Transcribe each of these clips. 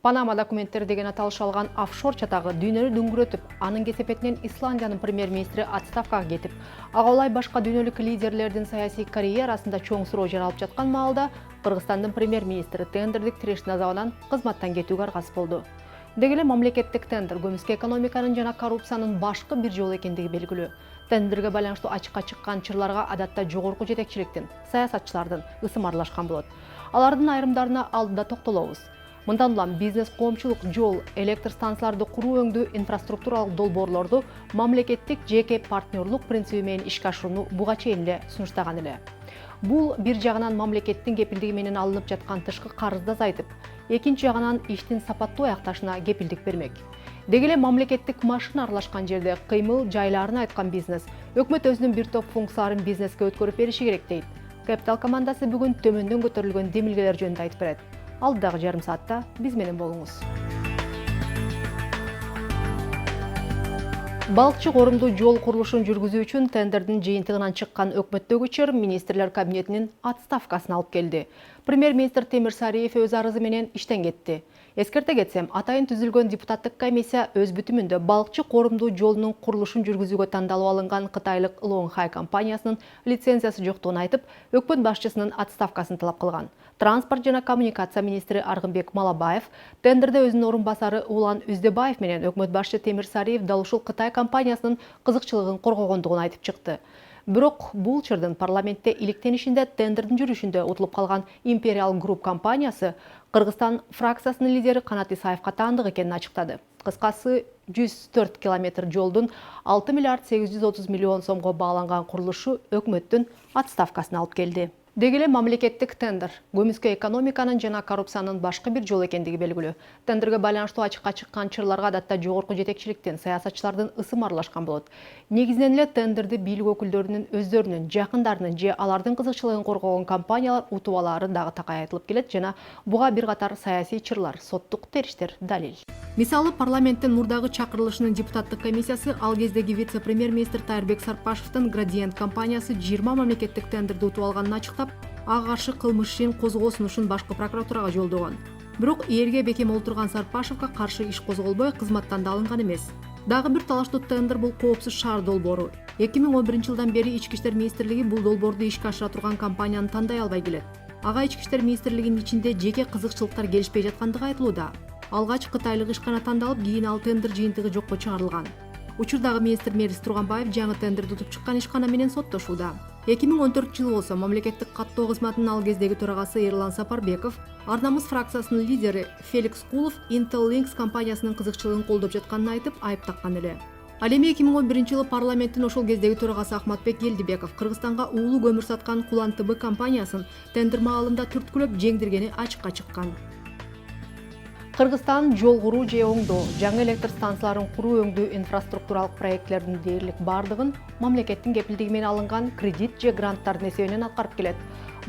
Панама документтери деген аталыш алган офшор чатагы дүйнөнү дүңгүрөтүп, анын кесепетинен Исландиянын премьер-министри отставкага кетип, ага улай башка дүйнөлүк лидерлердин саясий карьерасында чоң суроо жаралып жаткан маалда Кыргызстандын премьер-министри тендердик тиреш назабынан кызматтан кетүүгө аргасыз болду. Деги эле мамлекеттик тендер көмүскө экономиканын жана коррупциянын башкы бир жолу экендиги белгилүү. Тендерге байланыштуу ачыкка чыккан чырларга адатта жогорку жетекчиликтин, саясатчылардын ысым аралашкан болот. Алардын айрымдарына алдыда токтолобуз. Мындан улам бизнес, коомчулук, жол, электр станцияларды куруу өңдүү инфраструктуралык долбоорлорду мамлекеттик жеке партнерлук принциби менен ишке ашырууну буга чейин эле сунуштаган эле. Бул бир жагынан мамлекеттин кепилдиги менен алынып жаткан тышкы карызды азайтып, экинчи жагынан иштин сапаттуу аякташына кепилдик бермек. Деги эле мамлекеттик машина аралашкан жерде кыймыл жайларын айткан бизнес, өкмөт өзүнүн бир топ функцияларын бизнеске өткөрүп бериши керек дейт. Капитал командасы бүгүн төмөндөн көтөрүлгөн демилгелер жөнүндө айтып берет. Алдыдагы жарым саатта биз менен болуңуз. Балыкчы корумдуу жол курулушун жүргүзүү үчүн тендердин жыйынтыгынан чыккан өкмөттөгү чыр министрлер кабинетинин отставкасына алып келди. Премьер-министр Темир Сариев өз арызы менен иштен кетти. Эскерте кетсем, атайын түзүлгөн депутаттык комиссия өз бүтүмүндө балыкчы корумдуу жолунун курулушун жүргүзүүгө тандалып алынган кытайлык Лонгхай компаниясынын лицензиясы жоктугун айтып, өкмөт башчысынын отставкасын талап кылган. Транспорт жана коммуникация министри Аргынбек Малабаев тендерде өзүнүн орун басары Улан Үздебаев менен өкмөт башчы Темир Сариев дал ушул Кытай компаниясынын кызыкчылыгын коргогондугун айтып чыкты. Бирок бул чырдын парламентте иликтенишинде тендердин жүрүшүндө утулуп калган Imperial Group компаниясы Кыргызстан фракциясынын лидери Канат Исаевка таандык экенин ачыктады. Кыскасы 104 километр жолдун 6 миллиард 830 миллион сомго бааланган курулушу өкмөттүн отставкасына алып келди. Деги эле мамлекеттик тендер көмүскө экономиканын жана коррупциянын башкы бир жолу экендиги белгилүү. Тендерге байланыштуу ачыкка чыккан чырларга адатта жогорку жетекчиликтин, саясатчылардын ысым аралашкан болот. Негизинен эле тендерди бийлик өкүлдөрүнүн өздөрүнүн, жакындарынын же алардын кызыкчылыгын коргогон компаниялар утуп алаары дагы такай айтылып келет жана буга бир катар саясий чырлар, соттук териштер далил. Мисалы, парламенттин мурдагы чакырылышынын депутаттык комиссиясы ал кездеги вице-премьер-министр Тайырбек Сарпашевдин Градиент компаниясы 20 мамлекеттик тендерди утуп алганын ачыктап, ага каршы кылмыш ишин козгоо сунушун башкы прокуратурага жолдогон. Бирок эрге бекем олтурган Сарпашевга каршы иш козголбой, кызматтан да алынган эмес. Дагы бир талаштуу тендер бул коопсуз шаар долбоору. 2011-жылдан бери Ички иштер министрлиги бул долбоорду ишке ашыра турган компанияны тандай албай келет. Ага Ички иштер министрлигинин ичинде жеке кызыкчылыктар келишпей жаткандыгы айтылууда. Алгач кытайлык ишкана тандалып, кийин ал тендер жыйынтыгы жокко чыгарылган. Учурдагы министр Мерис Турганбаев жаңы тендерди утуп чыккан ишкана менен соттошууда. 2014-жылы болсо мамлекеттик каттоо кызматынын ал кездеги төрагасы Эрлан Сапарбеков, Ар намыс фракциясынын лидери Феликс Кулов Intel Links компаниясынын кызыкчылыгын колдоп жатканын айтып, айып таккан эле. Ал эми 2011-жылы парламенттин ошол кездеги төрагасы Ахматбек Елдибеков Кыргызстанга уулуу көмүр саткан Кулан ТБ компаниясын тендер маалында түрткүлөп жеңдиргени ачыкка чыккан. Кыргызстан жол куруу же оңдоо, жаңы электр станцияларын куруу өңдүү инфраструктуралык проекттердин дээрлик бардыгын мамлекеттин кепилдиги менен алынган кредит же гранттардын эсебинен аткарып келет.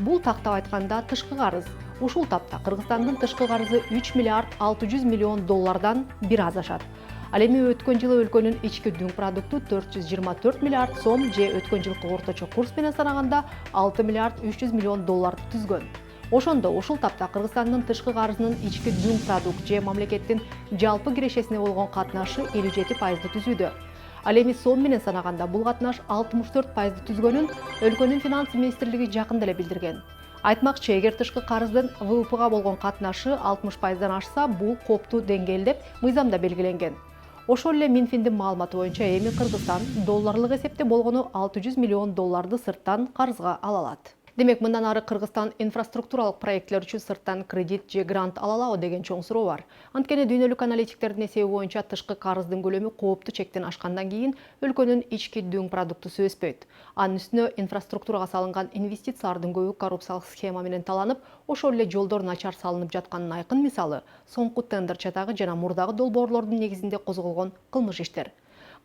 Бул тактап айтканда тышкы карыз. Ушул тапта Кыргызстандын тышкы карызы 3 миллиард 600 миллион доллардан бир аз ашат. Ал эми өткөн жылы өлкөнүн ички дүң продукту 424 миллиард сом же өткөн жылкы орточо курс менен санаганда 6 миллиард 300 миллион долларды түзгөн. Ошондо ушул тапта Кыргызстандын тышкы карызынын ички дүң продукт же мамлекеттин жалпы кирешесине болгон катнашы 57% түзүүдө. Ал эми сом менен санаганда бул катнаш 64% түзгөнүн өлкөнүн финанс министрлиги жакында эле билдирген. Айтмакчы, эгер тышкы карыздын ВВПга болгон катнашы 60%дан ашса, бул коптуу деңгээл деп мыйзамда белгиленген. Ошол эле Минфиндин маалыматы боюнча эми Кыргызстан долларлык эсепте болгону 600 миллион долларды сырттан карызга ала алат. Демек, мындан ары Кыргызстан инфраструктуралык проекттер үчүн сырттан кредит же грант ала алабы деген чоң суроо бар. Анткени дүйнөлүк аналитиктердин эсеби боюнча тышкы карыздын көлөмү кооптуу чектен ашкандан кийин өлкөнүн ички дүң продуктусу өспөйт. Анын үстүнө инфраструктурага салынган инвестициялардын көбү коррупциялык схема менен таланып, ошол эле жолдор начар салынып жатканын айкын мисалы соңку тендер чатагы жана мурдагы долбоорлордун негизинде козголгон кылмыш иштер.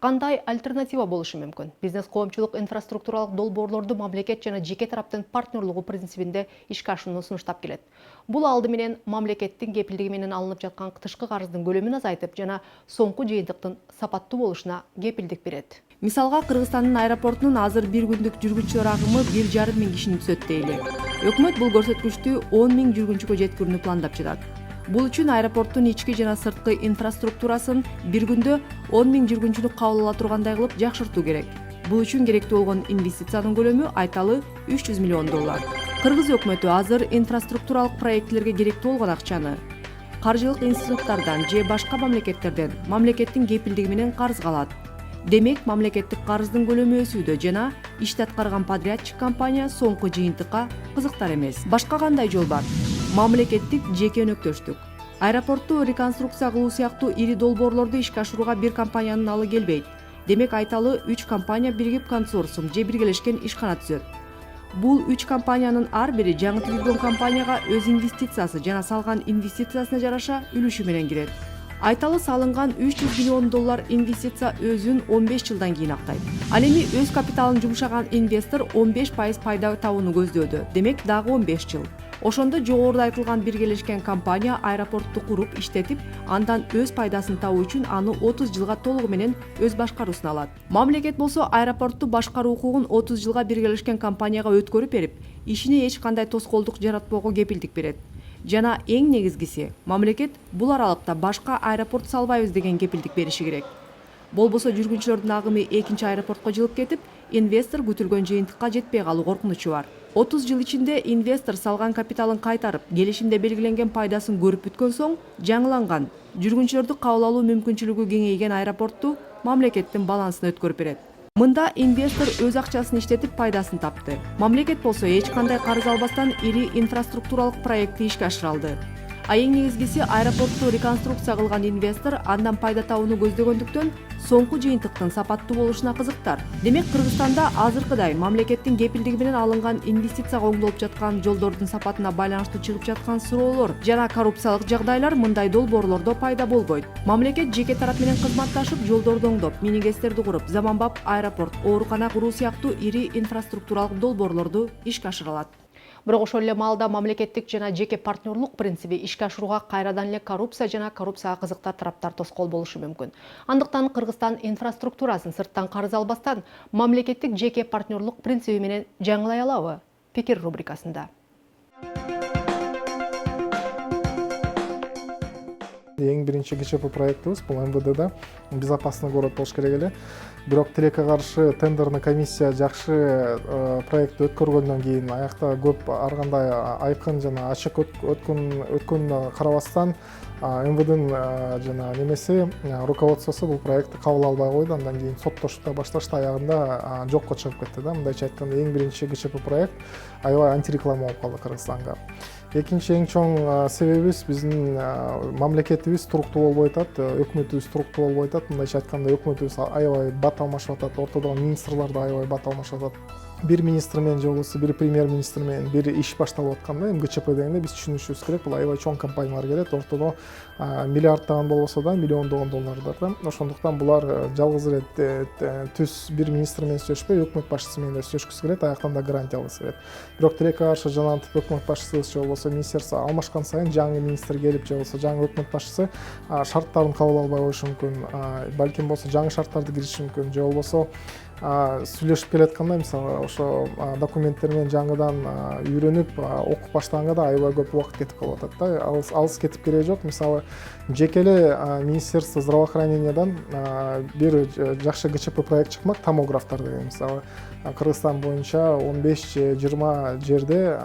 Кандай альтернатива болушу мүмкүн? Бизнес, коомчулук инфраструктуралык долбоорлорду мамлекет жана жеке тараптын партнерлугу принцибинде ишке ашырууну сунуштап келет. Бул алды менен мамлекеттин кепилдиги менен алынып жаткан тышкы карыздын көлөмүн азайтып жана соңку жыйынтыктын сапаттуу болушуна кепилдик берет. Мисалга, Кыргызстандын аэропортунун азыр бир күндүк жүргүнчүлөр агымы 1,5 миң кишини түзөт дейли. Өкмөт бул көрсөткүчтү 10 миң жүргүнчүгө жеткирүүнү пландап жатат. Бул үчүн аэропорттун ички жана сырткы инфраструктурасын бир күндө 10 000 жүргүнчүнү кабыл ала тургандай кылып жакшыртуу керек. Бул үчүн керектүү болгон инвестициянын көлөмү айталы $300 миллион. Кыргыз өкмөтү азыр инфраструктуралык проектлерге керектүү болгон акчаны каржылык институттардан же башка мамлекеттерден мамлекеттин кепилдиги менен карызга алат. Демек, мамлекеттик карыздын көлөмү өсүүдө жана ишти аткарган подрядчик компания соңку жыйынтыкка кызыктар эмес. Башка кандай жол бар? Мамлекеттик жеке өнөктөштүк. Аэропортту реконструкция кылуу сыяктуу ири долбоорлорду ишке ашырууга бир компаниянын алы келбейт. Демек, айталы 3 компания биригип консорциум же биргелешкен ишкана түзөт. Бул 3 компаниянын ар бири жаңы түзүлгөн компанияга өз инвестициясы жана салган инвестициясына жараша үлүшү менен кирет. Айталы салынган $300 миллион инвестиция өзүн 15 жылдан кийин актайт. Ал эми өз капиталын жумшаган инвестор 15% пайда табууну көздөөдө. Демек, дагы 15 жыл. Ошондо жогоруда айтылган биргелешкен компания аэропортту куруп, иштетип, андан өз пайдасын табуу үчүн аны 30 жылга толугу менен өз башкаруусуна алат. Мамлекет болсо аэропортту башкаруу укугун 30 жылга биргелешкен компанияга өткөрүп берип, ишине эч кандай тоскоолдук жаратпоого кепилдик берет. Жана эң негизгиси, мамлекет бул аралыкта башка аэропорт салбайбыз деген кепилдик бериши керек. Болбосо жүргүнчүлөрдүн агымы экинчи аэропортко жылып кетип, инвестор күтүлгөн жыйынтыкка жетпей калуу коркунучу бар. 30 жыл ичинде инвестор салган капиталын кайтарып, келишимде белгиленген пайдасын көрүп бүткөн соң, жаңыланган, жүргүнчүлөрдү кабыл алуу мүмкүнчүлүгү кеңейген аэропортту мамлекеттин балансына өткөрүп берет. Мында инвестор өз акчасын иштетип пайдасын тапты. Мамлекет болсо эч кандай карыз албастан ири инфраструктуралык проектти ишке ашыра алды. А эң негизгиси, аэропортту реконструкция кылган инвестор андан пайда табууну көздөгөндүктөн соңку жыйынтыктын сапаттуу болушуна кызыктар. Демек, Кыргызстанда азыркыдай мамлекеттин кепилдиги менен алынган инвестицияга оңдолуп жаткан жолдордун сапатына байланыштуу чыгып жаткан суроолор жана коррупциялык жагдайлар мындай долбоорлордо пайда болбойт. Мамлекет жеке тарап менен кызматташып, жолдорду оңдоп, мини-гэстерди куруп, заманбап аэропорт, оорукана куруу сыяктуу ири инфраструктуралык долбоорлорду ишке ашыра алат. Бирок ошол эле маалда мамлекеттик жана жеке партнерлук принциби ишке ашырууга кайрадан эле коррупция жана коррупцияга кызыктар тараптар тоскоол болушу мүмкүн. Андыктан Кыргызстан инфраструктурасын сырттан карыз албастан мамлекеттик жеке партнерлук принциби менен жаңылай алабы? Пикир рубрикасында. Эң биринчи ГЧП проектибиз бул МВДда безопасный город болуш керек эле. Бирок тилекке каршы тендерный комиссия жакшы проектти өткөргөндөн кийин аякта көп ар кандай айкын жана ачык өткөнүнө карабастан МВДнын жана немеси руководствосу бул проектти кабыл албай койду. Андан кийин соттошуп башташты, аягында жокко чыгып кетти да. Мындайча айтканда эң биринчи ГЧП проект аябай антиреклама болуп калды Кыргызстанга. Экинчи эң чоң себебибиз биздин мамлекетибиз туруктуу болбой атат, өкмөтүбүз туруктуу болбой атат. Мындайча айтканда өкмөтүбүз аябай бат алмашып атат, ортодогу министрлар да аябай бат алмашып атат. Бир министр менен же болбосо бир премьер-министр менен бир иш башталып атканда, эми ГЧП дегенде биз түшүнүшүбүз керек, бул аябай чоң компаниялар келет, ортодо миллиарддаган болбосо да миллиондогон доллардар да. Ошондуктан булар жалгыз эле түз бир министр менен сүйлөшпөй, өкмөт башчысы менен да сүйлөшкүсү келет, аяктан да гарантия алгысы келет. Бирок тилекке каршы жанагынтип өкмөт башчысыбыз же болбосо министерство алмашкан сайын жаңы министр келип, же болбосо жаңы өкмөт башчысы шарттарын кабыл албай коюшу мүмкүн, балким болсо жаңы шарттарды кириши мүмкүн, же болбосо сүйлөшүп келатканда мисалы ошо документтер менен жаңыдан үйрөнүп окуп баштаганга да аябай көп убакыт кетип калып атат да. Алыс кетип кереги жок. Мисалы жеке эле министерство здравоохранениядан бир жакшы ГЧП проект чыкмак, томографтар деген. Мисалы Кыргызстан боюнча 15-20 жерде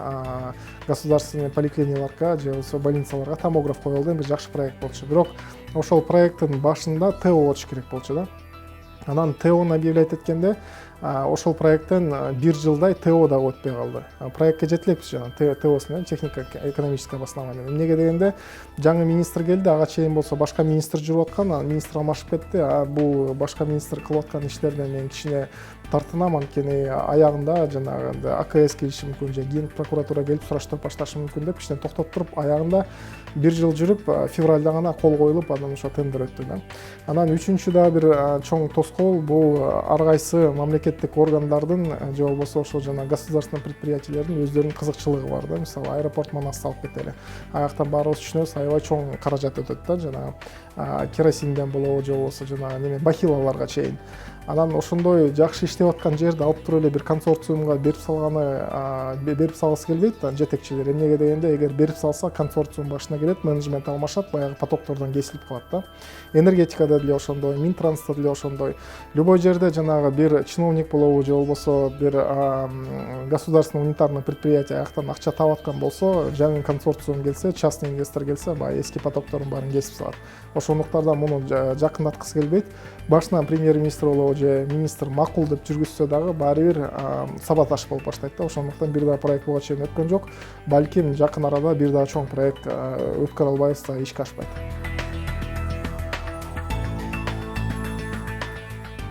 государственный поликлиникаларга же болбосо больницаларга томограф коюлду деген бир жакшы проект болчу. Бирок ошол проекттин башында ТО болуш керек болчу да. Анан ТОны объявлять эткенде ошол проекттен бир жылдай ТО дагы өтпөй калды. Проектке жете элекпиз жана ТОсун менен технико-экономическое обоснование. Эмнеге дегенде жаңы министр келди, ага чейин болсо башка министр жүрүп аткан, анан министр алмашып кетти. Бул башка министр кылып аткан иштерден мен кичине тартынам, анткени аягында жанагы АКС келиши мүмкүн, же Ген прокуратура келип сураштырып башташы мүмкүн деп кичине токтоп туруп, аягында бир жыл жүрүп, февралда гана кол коюлуп, анан ошо тендер өттү да. Анан үчүнчү дагы бир чоң тоскоол бул ар кайсы мамлекеттик органдардын же болбосо ошо жана государственный предприятиелердин өздөрүнүн кызыкчылыгы бар да. Мисалы аэропорт Манасты алып кетели. Аяктан баарыбыз түшүнөбүз, аябай чоң каражат өтөт да, жана керосинден болобу, же болбосо жана бахилаларга чейин. Анан ошондой жакшы ишти иштеп аткан жерди алып туруп эле бир консорциумга берип салгысы келбейт да жетекчилер. Эмнеге дегенде, эгер берип салса, консорциум башына келет, менеджмент алмашат, баягы потоктордон кесилип калат да. Энергетикада деле ошондой, Минтрансда деле ошондой. Любой жерде жанагы бир чиновник болобу же болбосо бир государственный унитарный предприятие аяктан акча таап аткан болсо, жаңы консорциум келсе, частный инвестор келсе, баягы эски потоктордун баарын кесип салат. Ошондуктан муну жакындаткысы келбейт. Башынан премьер-министр болобу же министр макул деп жүргүзсө дагы баары бир саботаж болуп баштайт да. Ошондуктан бир да проект буга чейин өткөн жок. Балким жакын арада бир да чоң проект өткөрө албайбыз да, ишке ашпайт.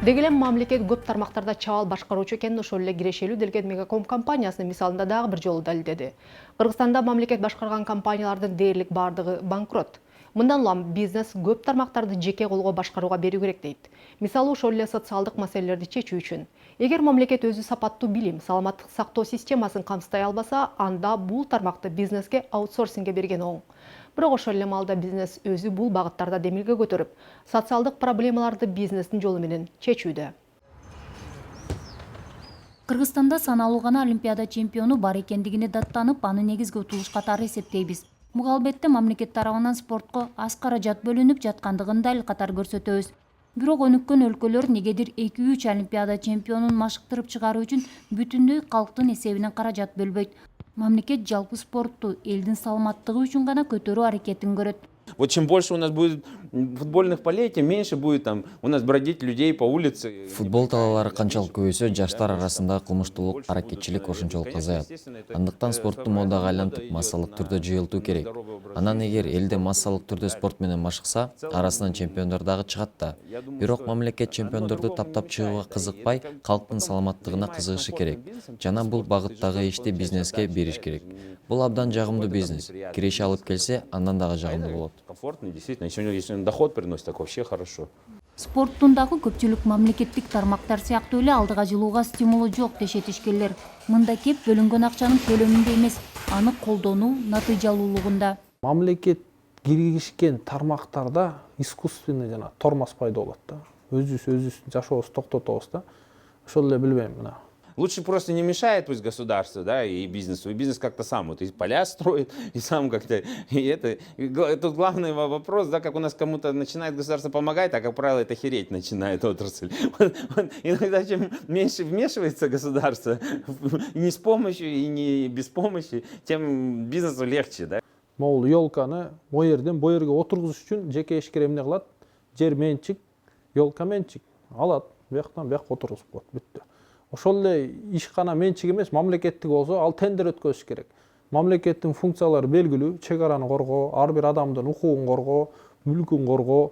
Деги эле мамлекет көп тармактарда чабал башкаруучу экенин ошол эле кирешелүү делген Мегаком компаниясынын мисалында дагы бир жолу далилдеди. Кыргызстанда мамлекет башкарган компаниялардын дээрлик бардыгы банкрот. Мындан улам бизнес көп тармактарды жеке колго башкарууга берүү керек дейт. Мисалы ошол эле социалдык маселелерди чечүү үчүн. Эгер мамлекет өзү сапаттуу билим, саламаттык сактоо системасын камсыздай албаса, анда бул тармакты бизнеске аутсорсингге берген оң. Бирок ошол эле маалда бизнес өзү бул багыттарда демилге көтөрүп, социалдык проблемаларды бизнестин жолу менен чечүүдө. Кыргызстанда саналуу гана Олимпиада чемпиону бар экендигине даттанып, аны негизги утулуш катары эсептейбиз. Буга албетте мамлекет тарабынан спортко аз каражат бөлүнүп жаткандыгын далил катары көрсөтөбүз. Бирок өнүккөн өлкөлөр негедир 2-3 Олимпиада чемпионун машыктырып чыгаруу үчүн бүтүндөй калктын эсебинен каражат бөлбөйт. Мамлекет жалпы спортту элдин саламаттыгы үчүн гана көтөрүү аракетин көрөт. Вот чем больше у нас будет футбольных полей, тем меньше будет там у нас бродить людей по улице. Футбол талалары канчалык көбөйсө, жаштар арасында кылмыштуулук, аракетчилик ошончолук азаят. Андыктан спортту модага айлантып, массалык түрдө жыйылтуу керек. Анан эгер элде массалык түрдө спорт менен машыкса, арасынан чемпиондор дагы чыгат да. Бирок мамлекет чемпиондорду таптап чыгууга кызыкпай, калктын саламаттыгына кызыгышы керек. Жана бул багыттагы ишти бизнеске бериш керек. Бул абдан жагымдуу бизнес. Киреше алып келсе, андан дагы жагымдуу болот. Комфортно, действительно. Сегодня, если он доход приносит, так вообще хорошо. Спорттун дагы көпчүлүк мамлекеттик тармактар сыяктуу эле алдыга жылууга стимулу жок дешет ишкерлер. Мында кеп бөлүнгөн акчанын көлөмүндө эмес, аны колдонуу натыйжалуулугунда. Мамлекет киргишкен тармактарда искусственный жана тормоз пайда болот да. Өзүбүздүн жашообузду токтотобуз да. Ошол эле билбейм мына. Лучше просто не мешает пусть государство, да, и бизнесу. И бизнес как-то сам вот и поля строит, и сам как-то. Тут главный вопрос, да, как у нас кому-то начинает государство помогать, а как правило это хереть начинает отрасль. Иногда чем меньше вмешивается государство, не с помощью и не без помощи, тем бизнесу легче, да. Могул ёлканы о жерден бу жерге отургузуш үчүн жеке ишкер эмне кылат? Жер менчик, ёлка менчик алат, бияктан бияка отургузуп коет, бүттү. Ошол эле ишкана менчик эмес, мамлекеттик болсо ал тендер өткөзүш керек. Мамлекеттин функциялары белгилүү, чек араны коргоо, ар бир адамдын укугун коргоо, мүлкүн коргоо,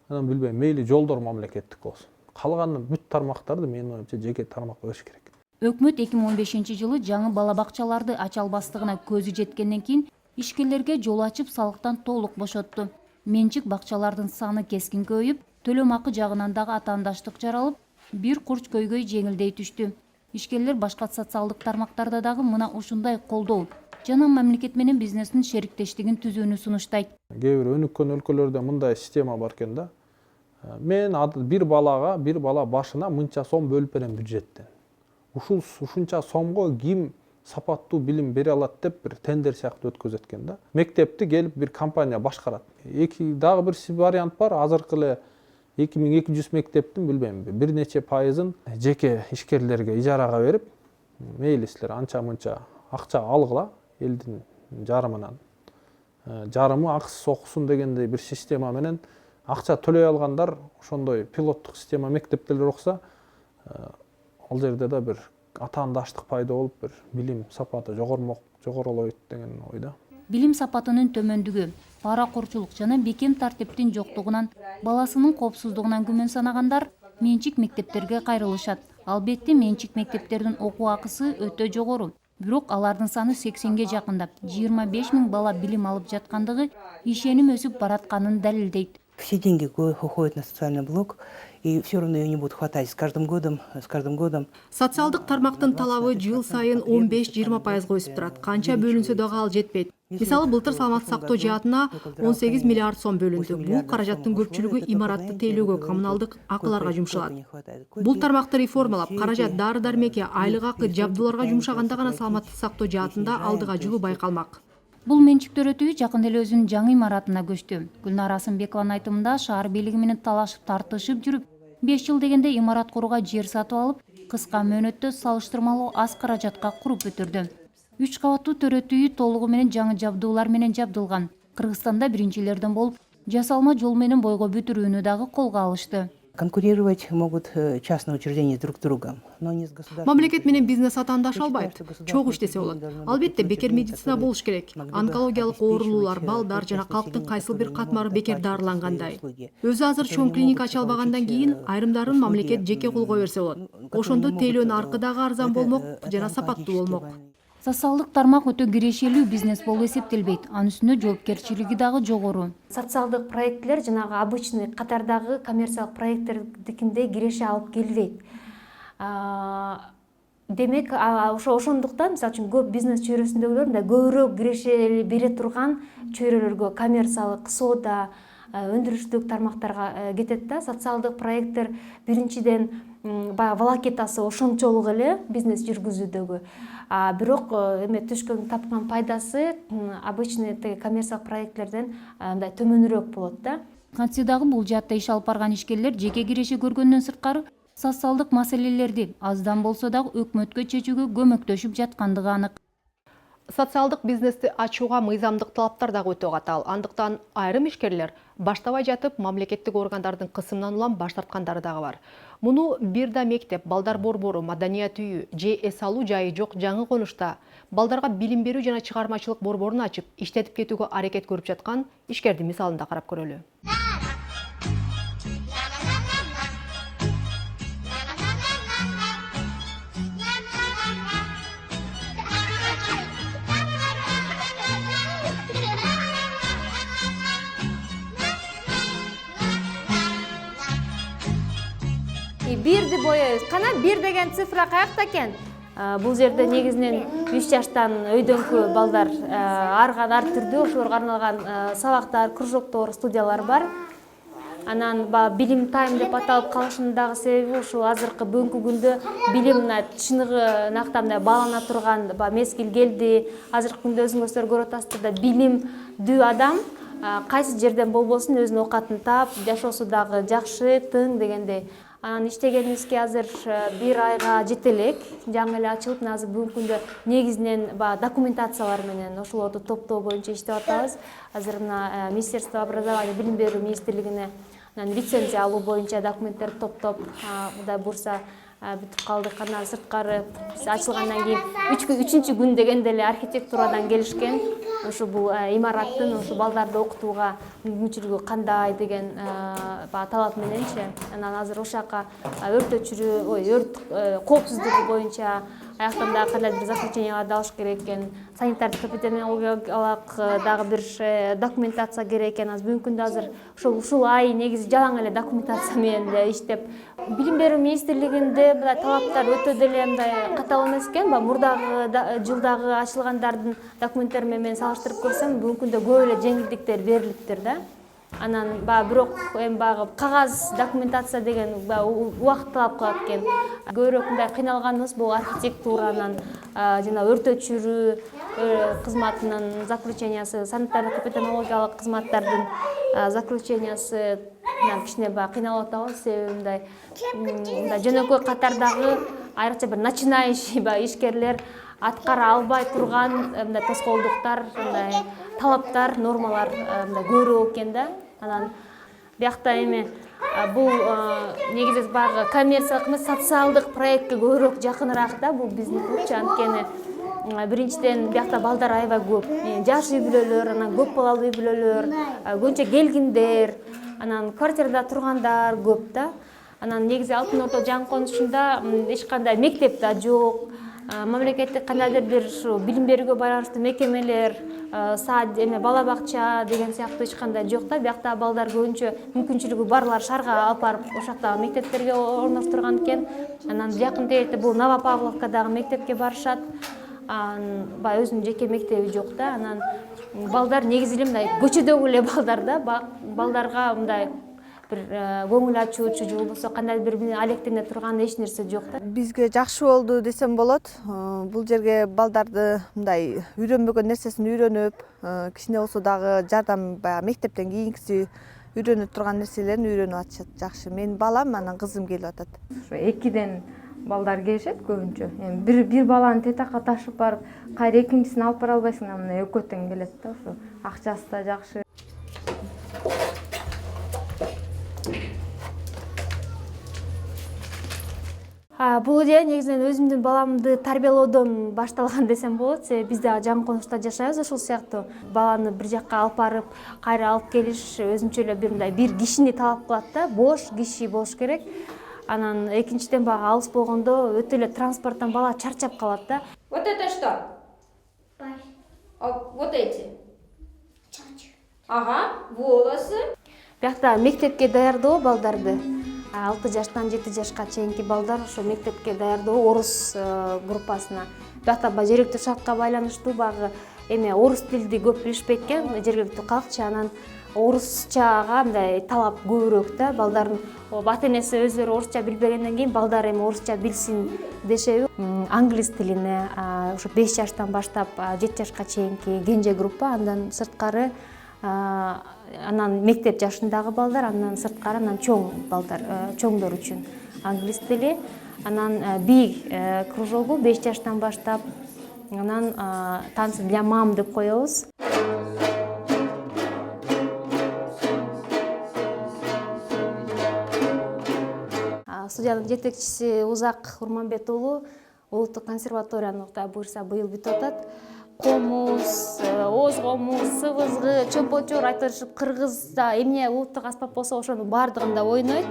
анан билбейм, мейли жолдор мамлекеттик болсун. Калган бүт тармактарды менин оюмча жеке тармак бериш керек. Өкмөт 2015-жылы жаңы бала бакчаларды ача албастыгына көзү жеткенден кийин ишкерлерге жол ачып салыктан толук бошотту. Менчик бакчалардын саны кескин көбөйүп, төлөм акы жагынан дагы атаандаштык жаралып, бир курч көйгөй жеңилдей түштү. Ишкерлер башка социалдык тармактарда дагы мына ушундай колдоо жана мамлекет менен бизнестин шериктештигин түзүүнү сунуштайт. Кээ бир өнүккөн өлкөлөрдө мындай система бар экен да. Мен бир бала башына мынча сом бөлүп берем бюджеттен. Ушунча сомго ким сапаттуу билим бере алат деп бир тендер сыяктуу өткөзөт экен да. Мектепти келип бир компания башкарат. Дагы бир вариант бар, азыркы эле 2200 мектептин билбейм, бир нече пайызын жеке ишкерлерге ижарага берип, мейли силер анча мынча акча алгыла, элдин жарымынан. Жарымы акысыз окусун дегендей бир система менен акча төлөй алгандар ошондой пилоттук система мектептерде окуса, ал жерде да бир атаандаштык пайда болуп, бир билим сапаты жогорулойт деген ойда. Билим сапатынын төмөндүгү, паракорчулук жана бекем тартиптин жоктугунан, баласынын коопсуздугунан күмөн санагандар менчик мектептерге кайрылышат. Албетте менчик мектептердин окуу акысы өтө жогору. Бирок алардын саны 80ге жакындап, 25 000 бала билим алып жаткандыгы ишеним өсүп баратканын далилдейт. Все деньги уходят на социальный блок, и все равно ее не будет хватать. С каждым годом. Социалдык тармактын талабы жыл сайын 15-20% өсүп турат. Канча бөлүнсө дагы ал жетпейт. Мисалы, былтыр саламаттык сактоо жаатына 18 миллиард сом бөлүндү. Бул каражаттын көпчүлүгү имаратты тейлөөгө, коммуналдык акыларга жумшалат. Бул тармакты реформалап, каражат дары-дармекке, айлык акы, жабдууларга жумшаганда гана саламаттык сактоо жаатында алдыга жылуу байкалмак. Бул менчиктөр өтүү жакында эле өзүнүн жаңы имаратына көчтү. Гүлнара Асымбекованын айтымында шаар бийлиги менен талашып тартышып жүрүп, 5 жыл дегенде имарат курууга жер сатып алып, кыска мөөнөттө салыштырмалуу аз каражатка куруп бүтүрдү. 3 кабаттуу төрөтүү үй толугу менен жаңы жабдуулар менен жабдылган. Кыргызстанда биринчилерден болуп, жасалма жол менен бойго бүтүрүүнү дагы колго алышты. Конкурировать могут частные учреждения друг с другом, но не с государством. Мамлекет менен бизнес атаандаша албайт. Чогуу иштесе болот. Албетте, бекер медицина болуш керек. Онкологиялык оорулуулар, балдар жана калктын кайсыл бир катмары бекер дарылангандай. Өзү азыр чоң клиника ача албагандан кийин айрымдарын мамлекет жеке колго берсе болот. Ошондо тейлөөнүн аркы дагы арзан болмок жана сапаттуу болмок. Социалдык тармак өтө кирешелүү бизнес болуп эсептелбейт. Анын үстүнө жоопкерчилиги дагы жогору. Социалдык проекттер жанагы обычный катардагы коммерциялык проекттердикиндей киреше алып келбейт. Демек, ошондуктан мисалы үчүн көп бизнес чөйрөсүндөгүлөр мындай көбүрөөк киреше бере турган чөйрөлөргө, коммерциялык, соода, өндүрүштүк тармактарга кетет да. Социалдык проекттер биринчиден баягы волокитасы ошончолук эле бизнес жүргүзүүдөгү. Бирок эме түшкөн тапкан пайдасы обычный коммерциялык проекттерден мындай төмөнүрөөк болот да. Кантсе дагы бул жаатта иш алып барган ишкерлер жеке киреше көргөндөн сырткары социалдык маселелерди аздан болсо дагы өкмөткө чечүүгө көмөктөшүп жаткандыгы анык. Социалдык бизнести ачууга мыйзамдык талаптар дагы өтө катаал. Андыктан айрым ишкерлер баштабай жатып мамлекеттик органдардын кысымынан улам баш тарткандары дагы бар. Муну бир да мектеп, балдар борбору, маданият үйү же эс алуу жайы жок жаңы конушта балдарга билим берүү жана чыгармачылык борборун ачып, иштетип кетүүгө аракет көрүп жаткан ишкердин мисалында карап көрөлү. Бирди боёбуз. Кана бир деген цифра каякта экен? Бул жерде негизинен 3 жаштан өйдөңкү балдар ар түрдүү ошолорго арналган сабактар, кружоктор, студиялар бар. Анан билим тайм деп аталып калышынын дагы себеби ушул азыркы бүгүнкү күндө билим чыныгы нактамда баалана турган мезгил келди. Азыркы күндө өзүңүздөр көрүп атасыздар да билимдүү адам кайсы жерден болбосун өзүнүн оокатын таап, жашоосу дагы жакшы, тың дегендей. Анан иштегенибизге азыр 1 айга жете элек. Жаңы эле ачылып, азыр бүгүнкү күндө негизинен документациялар менен ошолорду топтоо боюнча иштеп атабыз. Азыр мына Министерство образования, билим берүү министрлигине лицензия алуу боюнча документтерди топтоп, Кудай буйрса бүтүп калдык. Андан сырткары ачылгандан кийин 3-күн күн дегенде эле архитектурадан келишкен. Ошо бул имараттын ошо балдарды окутууга мүмкүнчүлүгү кандай деген талап мененчи. Анан азыр ошол жака өрт коопсуздугу боюнча аяктан дагы кандайдыр бир заключенияларды алыш керек экен. Санитардык эпидемиологиялык дагы бир документация керек экен. Бүгүнкү күндө азыр ушул ай негизи жалаң эле документация менен иштеп. Билим берүү министрлигинде талаптар өтө деле мындай катаал эмес экен. Мурдагы жылдагы ачылгандардын документтери менен салыштырып көрсөм, бүгүнкү күндө көп эле жеңилдиктер берилиптир да. Анан бирок эми кагаз документация деген убакыт талап кылат экен. Көбүрөөк мындай кыйналганыбыз бул архитектуранын жана өрт өчүрүү кызматынын заключениясы, санитардык эпидемиологиялык кызматтардын заключениясы кичине кыйналып атабыз. Себеби мындай жөнөкөй катардагы айрыкча бир начинающий ишкерлер аткара албай турган мындай тоскоолдуктар, мындай талаптар, нормалар көбүрөөк экен да. Анан биякта эми бул негизи баягы коммерциялык эмес, социалдык проектке көбүрөөк жакыныраак да бул биздин клубчу. Анткени биринчиден биякта балдар аябай көп. Жаш үй бүлөлөр, анан көп балалуу үй бүлөлөр, көбүнчө келгиндер, анан квартирада тургандар көп да. Анан негизи Алтын Ордо жаңы конушунда эч кандай мектеп да жок. мамлекеттик кандайдыр бир ушу билим берүүгө байланыштуу мекемелер, сад, бала бакча деген сыяктуу эч кандай жок да. Биякта балдар көбүнчө мүмкүнчүлүгү барлар шаарга алып барып ошоктогу мектептерге орноштурган экен. Анан жакын тилекте бул Новопавловкадагы мектепке барышат. Баягы өзүнүн жеке мектеби жок да. Анан балдар негизи эле мындай көчөдөгү эле балдар да. Балдарга мындай бир көңүл ачуучу же болбосо кандайдыр бир алектене турган эч нерсе жок да. Бизге жакшы болду десем болот. Бул жерге балдарды мындай үйрөнбөгөн нерсесин үйрөнүп, кичине болсо дагы жардам баягы мектептен кийинкиси үйрөнүп турган нерселерин үйрөнүп атышат. Жакшы. Менин балам, анан кызым келип атат. Ошо 2ден балдар келишет көбүнчө. Эми бир баланы тетакка ташып барып, кайра экинчисин алып бара албайсың, мына экөөтөн келет да. Ошо акчасы да жакшы. Бул идея негизинен өзүмдүн баламды тарбиялоодон башталган десем болот. Себеби биз дагы жаңы конушта жашайбыз ошол сыяктуу. Баланы бир жакка алып барып, кайра алып келиш өзүнчө эле бир мындай бир кишини талап кылат да. Бош киши болуш керек. Анан экинчиден баягы алыс болгондо өтө эле транспорттон бала чарчап калат да. Вот это что? Вот эти? Ага, волосы. Биякта мектепке даярдоо балдарды 6 жаштан 7 жашка чейинки балдар ошо мектепке даярдоо орус группасына. Биякта жергиликтүү шартка байланыштуу баягы орус тилди көп билишпейт экен жергиликтүү калкчы. Анан орусчага мындай талап көбүрөөк да. Балдардын ата энеси өздөрү орусча билбегенден кийин балдар орусча билсин дешеби. Англис тилине ошо 5 жаштан баштап 7 жашка чейинки кенже группа, андан сырткары анан мектеп жашындагы балдар, андан сырткары анан чоң балдар, чоңдор үчүн англис тили. Анан би кружогу 5 жаштан баштап, анан танцы для мам деп коебуз. Студиянын жетекчиси Узак Урманбет уулу улуттук консерваторияны буюрса быйыл бүтүп атат. Комуз, оз комуз, сыбызгы, чөпөчөр айтышып, кыргызда эмне улуттук аспап болсо ошонун баардыгында ойнойт.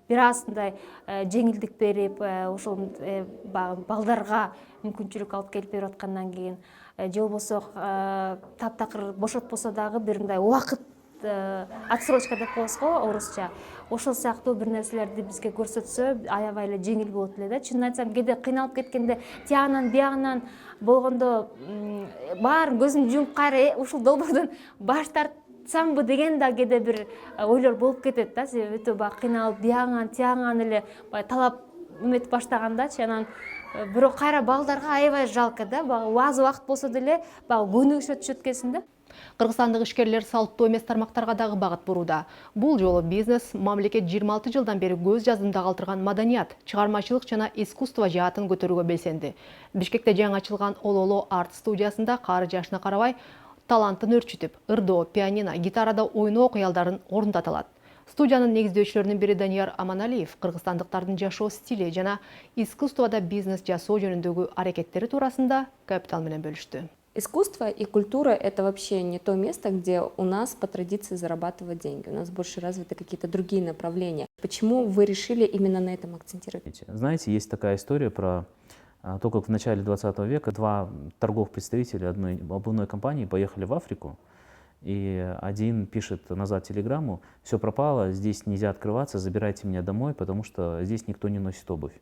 Бир аз мындай жеңилдик берип, ошол балдарга мүмкүнчүлүк алып келип берип аткандан кийин же болбосо таптакыр бошотпосо дагы бир мындай убакыт отсрочка деп коебуз го орусча. Ошол сыяктуу бир нерселерди бизге көрсөтсө аябай эле жеңил болот эле да. Чынын айтсам, кээде кыйналып кеткенде тиягынан биягынан болгондо баарын көзүмдү жумуп кайра ушул долбоордон баш тартсамбы деген да кээде бир ойлор болуп кетет да. Себеби өтө баягы кыйналып биягынан тиягынан эле талап эметип баштагандачы. Анан бирок кайра балдарга аябай жалко да. Аз убакыт болсо деле көнүгүшө түшөт экенсиң да. Кыргызстандык ишкерлер салттуу эмес тармактарга дагы багыт бурууда. Бул жолу бизнес мамлекет 26 жылдан бери көз жаздымда калтырган маданият, чыгармачылык жана искусство жаатын көтөрүүгө белсенди. Бишкекте жаңы ачылган Ололо арт студиясында кары жашына карабай талантын өрчүтүп, ырдоо, пианино, гитарада ойноо кыялдарын орундата алат. Студиянын негиздөөчүлөрүнүн бири Данияр Аманалиев кыргызстандыктардын жашоо стили жана искусствода бизнес жасоо жөнүндөгү аракеттери туурасында Капитал менен бөлүштү. Искусство и культура — это вообще не то место, где у нас по традиции зарабатывать деньги. У нас больше развиты какие-то другие направления. Почему вы решили именно на этом акцентировать? Знаете, есть такая история про то, как в начале 20 века два торговых представителя одной обувной компании поехали в Африку, и один пишет назад телеграмму: «Все пропало, здесь нельзя открываться, забирайте меня домой, потому что здесь никто не носит обувь».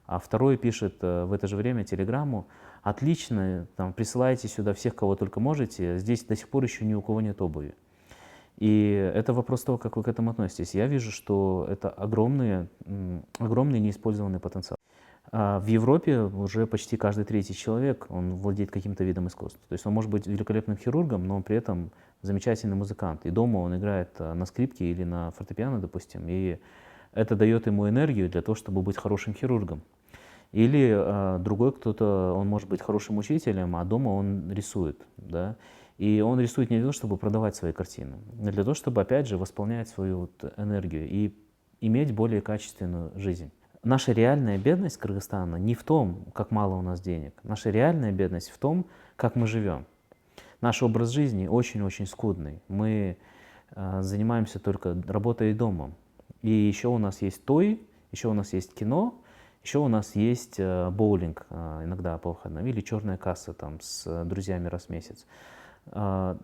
А второй пишет в это же время телеграмму: «Отлично, там, присылайте сюда всех, кого только можете, здесь до сих пор еще ни у кого нет обуви». И это вопрос того, как вы к этому относитесь. Я вижу, что это огромный неиспользованный потенциал. В Европе уже почти каждый третий человек, он владеет каким-то видом искусства. То есть он может быть великолепным хирургом, но он при этом замечательный музыкант. И дома он играет на скрипке или на фортепиано, допустим, и это дает ему энергию для того, чтобы быть хорошим хирургом. Или другой кто-то, он может быть хорошим учителем, а дома он рисует. Да? И он рисует не для того, чтобы продавать свои картины, а для того, чтобы, опять же, восполнять свою энергию и иметь более качественную жизнь. Наша реальная бедность Кыргызстана не в том, как мало у нас денег. Наша реальная бедность в том, как мы живем. Наш образ жизни очень-очень скудный. Мы занимаемся только работой и домом. И еще у нас есть той, еще у нас есть кино, Еще у нас есть боулинг иногда по выходным или черная касса там с друзьями раз в месяц. А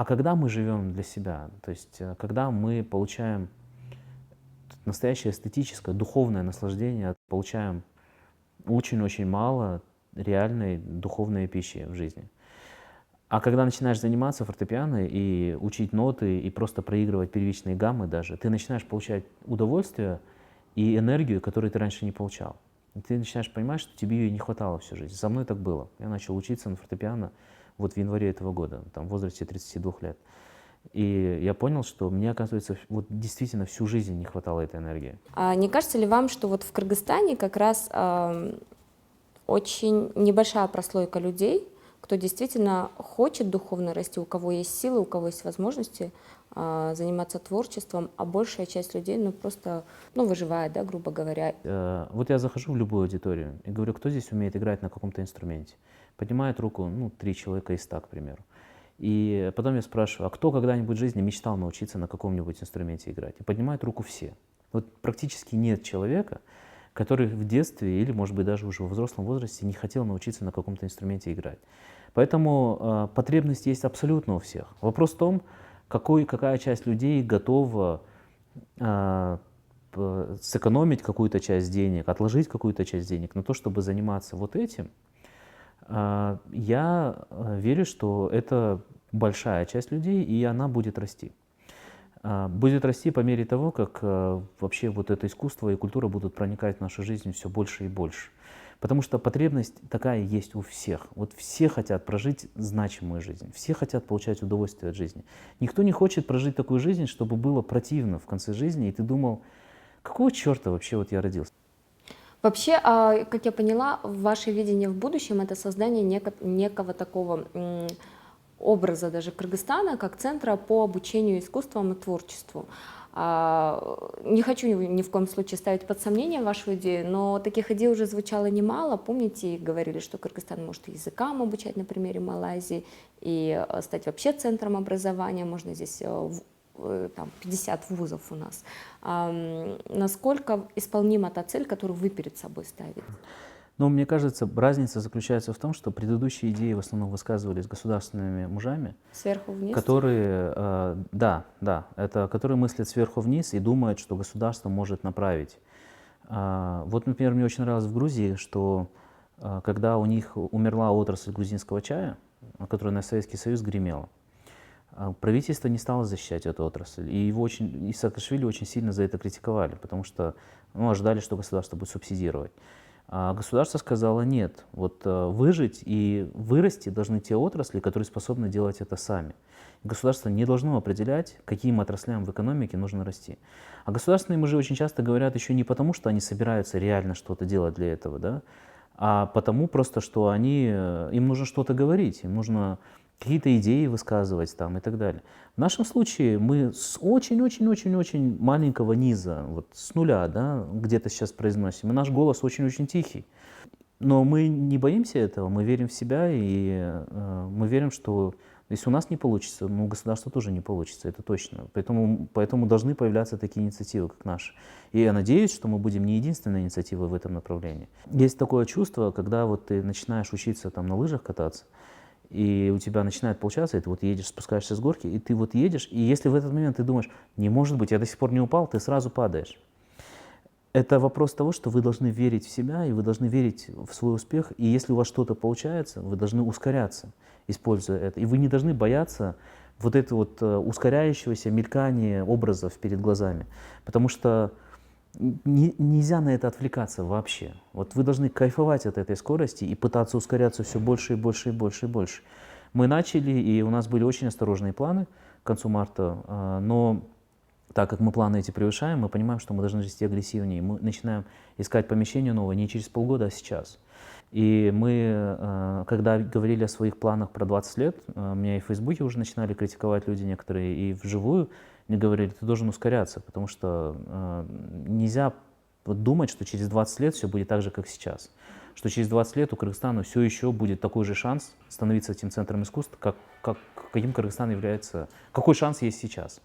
когда мы живем для себя, то есть когда мы получаем настоящее эстетическое, духовное наслаждение, получаем очень-очень мало реальной духовной пищи в жизни. А когда начинаешь заниматься фортепиано и учить ноты, и просто проигрывать первичные гаммы даже, ты начинаешь получать удовольствие и энергию, которую ты раньше не получал. И ты начинаешь понимать, что тебе ее не хватало всю жизнь. Со мной так было. Я начал учиться на фортепиано вот в январе этого года, там, в возрасте 32 лет. И я понял, что мне, оказывается, вот действительно всю жизнь не хватало этой энергии. А не кажется ли вам, что вот в Кыргызстане как раз очень небольшая прослойка людей, кто действительно хочет духовно расти, у кого есть силы, у кого есть возможности заниматься творчеством, а большая часть людей просто выживает, да, грубо говоря. Вот я захожу в любую аудиторию и говорю, кто здесь умеет играть на каком-то инструменте. Поднимает руку 3 человека из 100, к примеру. И потом я спрашиваю, а кто когда-нибудь в жизни мечтал научиться на каком-нибудь инструменте играть? И поднимают руку все. Вот практически нет человека, который в детстве или, может быть, даже уже во взрослом возрасте не хотел научиться на каком-то инструменте играть. Поэтому потребность есть абсолютно у всех. Вопрос в том, какая часть людей готова сэкономить какую-то часть денег, отложить какую-то часть денег на то, чтобы заниматься вот этим. Я верю, что это большая часть людей, и она будет расти. Будет расти по мере того, как вообще вот это искусство и культура будут проникать в нашу жизнь все больше и больше. Потому что потребность такая есть у всех. Вот все хотят прожить значимую жизнь, все хотят получать удовольствие от жизни. Никто не хочет прожить такую жизнь, чтобы было противно в конце жизни, и ты думал, какого черта вообще вот я родился? Вообще, как я поняла, ваше видение в будущем — это создание некого такого образа даже Кыргызстана как центра по обучению искусствам и творчеству. Не хочу ни в коем случае ставить под сомнение вашу идею, но таких идей уже звучало немало. Помните, говорили, что Кыргызстан может и языкам обучать на примере Малайзии, и стать вообще центром образования. Можно здесь там 50 вузов у нас. Насколько исполнима та цель, которую вы перед собой ставите? Но мне кажется, разница заключается в том, что предыдущие идеи в основном высказывались государственными мужами, сверху вниз, которые, которые мыслят сверху вниз и думают, что государство может направить. Вот, например, мне очень нравилось в Грузии, что когда у них умерла отрасль грузинского чая, которая на Советский Союз гремела, правительство не стало защищать эту отрасль, и Саакашвили очень сильно за это критиковали, потому что ожидали, что государство будет субсидировать. А государство сказало нет, вот выжить и вырасти должны те отрасли, которые способны делать это сами. Государство не должно определять, каким отраслям в экономике нужно расти. А государственные мужи очень часто говорят еще не потому, что они собираются реально что-то делать для этого, да, а потому просто, что им нужно что-то говорить, им нужно какие-то идеи высказывать там и так далее. В нашем случае мы с очень-очень-очень-очень маленького низа, вот с нуля, да, где-то сейчас произносим, и наш голос очень-очень тихий. Но мы не боимся этого, мы верим в себя, и мы верим, что если у нас не получится, у государства тоже не получится, это точно. Поэтому должны появляться такие инициативы, как наши. И я надеюсь, что мы будем не единственной инициативой в этом направлении. Есть такое чувство, когда вот ты начинаешь учиться там на лыжах кататься, и у тебя начинает получаться, и ты вот едешь, спускаешься с горки, и ты вот едешь, и если в этот момент ты думаешь, не может быть, я до сих пор не упал, ты сразу падаешь. Это вопрос того, что вы должны верить в себя, и вы должны верить в свой успех, и если у вас что-то получается, вы должны ускоряться, используя это. И вы не должны бояться вот этого вот ускоряющегося мелькания образов перед глазами, потому что нельзя на это отвлекаться вообще. Вот вы должны кайфовать от этой скорости и пытаться ускоряться все больше и больше и больше и больше. Мы начали, и у нас были очень осторожные планы к концу марта, но так как мы планы эти превышаем, мы понимаем, что мы должны расти агрессивнее. Мы начинаем искать помещение новое не через полгода, а сейчас. И мы, когда говорили о своих планах про 20 лет, меня и в Фейсбуке уже начинали критиковать люди некоторые, и вживую мне говорили, ты должен ускоряться, потому что нельзя думать, что через 20 лет все будет так же, как сейчас. Что через 20 лет у Кыргызстана все еще будет такой же шанс становиться этим центром искусств, каким Кыргызстан является, какой шанс есть сейчас.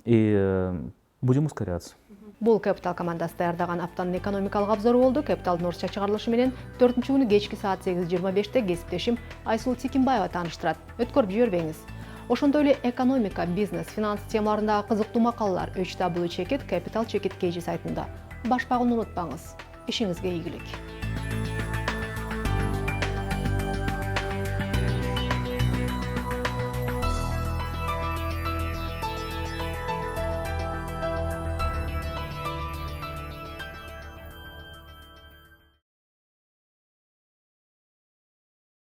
И будем ускоряться. Бул Капитал командасы даярдаган аптанын экономикалык обзору болду. Капиталдын орусча чыгарылышы менен 4-күнү кечки саат 8:25 кесиптешим Айсул Тикимбаева тааныштырат. Өткөрүп жибербеңиз. Ошондой эле экономика, бизнес, финанс темаларындагы кызыктуу макалалар HW Чекит, Capital Чекит KG сайтында. Баш багууну унутпаңыз. Ишиңизге ийгилик.